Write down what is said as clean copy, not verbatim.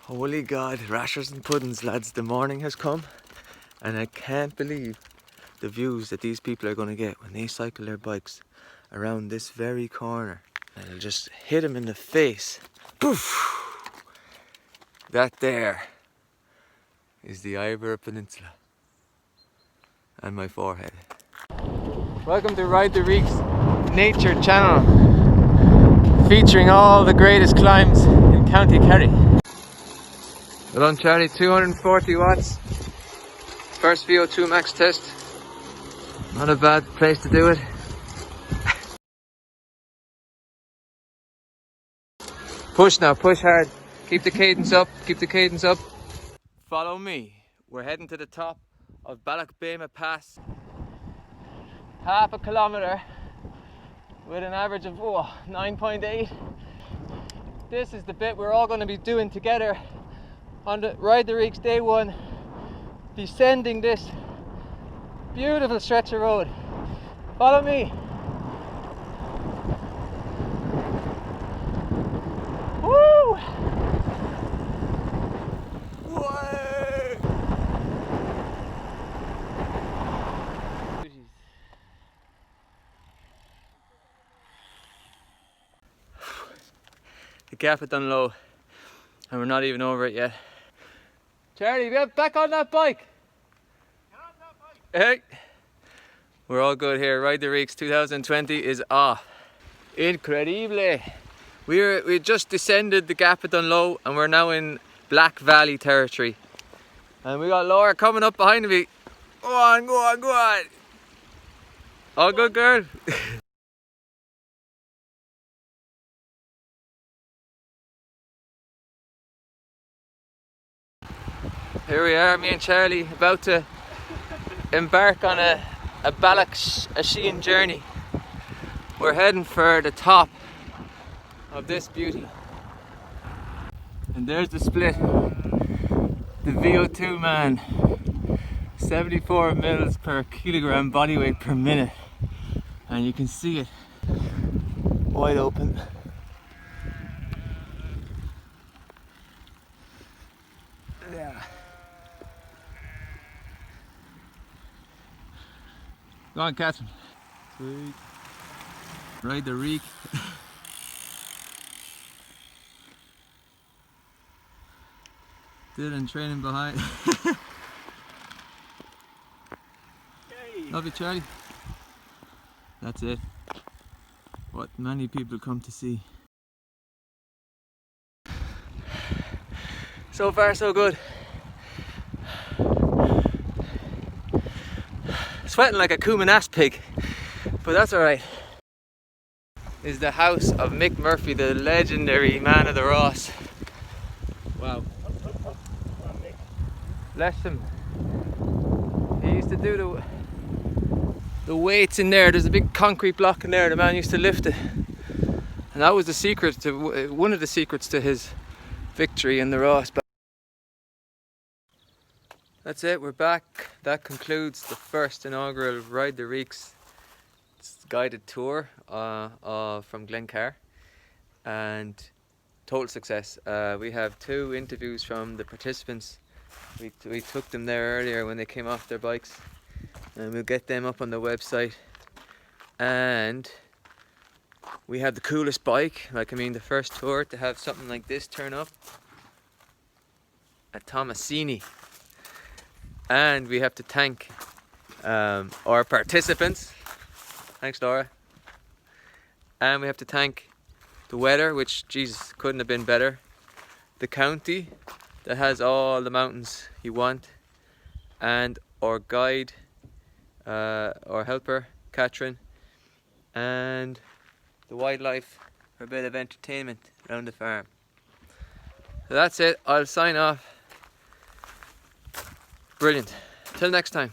Holy God, rashers and puddings, lads. The morning has come and I can't believe the views that these people are going to get when they cycle their bikes around this very corner. And it'll just hit them in the face. Poof! That there is the Ivory Peninsula and my forehead. Welcome to Ride the Reeks Nature Channel, featuring all the greatest climbs in County Kerry. Well done, Charlie. 240 watts. First VO2 max test. Not a bad place to do it. Push now, push hard. Keep the cadence up, keep the cadence up. Follow me. We're heading to the top of Ballochbema Pass. Half a kilometre with an average of 9.8. This is the bit we're all going to be doing together on the Ride the Reeks Day 1, descending this beautiful stretch of road. Follow me. Woo! The gap had done low and we're not even over it yet. Charlie, get back on that bike! Get on that bike! Hey! We're all good here. Ride the Reeks 2020 is off. Incredible! We just descended the gap at Dunlow and we're now in Black Valley territory. And we got Laura coming up behind me. Go on, go on, go on! All good, girl? Here we are, me and Charlie, about to embark on a Ballochbema journey. We're heading for the top of this beauty. And there's the split. The VO2 man. 74 mils per kilogram body weight per minute. And you can see it wide open. Yeah. Go on, Catherine. Sweet. Ride the Reek. Dylan training behind. Hey. Love you, Charlie. That's it. What many people come to see. So far, so good. Sweating like a Cumin ass pig, but that's alright. Is the house of Mick Murphy, the legendary man of the Ross. Wow. Bless him. He used to do the weights in there. There's a big concrete block in there. The man used to lift it. And that was the secret to, one of the secrets to his victory in the Ross. That's it, we're back. That concludes the first inaugural Ride the Reeks guided tour from Glencar, and total success. We have 2 interviews from the participants. We took them there earlier when they came off their bikes, and we'll get them up on the website. And we have the coolest bike, the first tour to have something like this turn up, a Tomasini. And we have to thank our participants. Thanks, Laura. And we have to thank the weather, which, Jesus, couldn't have been better. The county that has all the mountains you want. And our guide, our helper, Catherine. And the wildlife for a bit of entertainment around the farm. So that's it. I'll sign off. Brilliant. Till next time.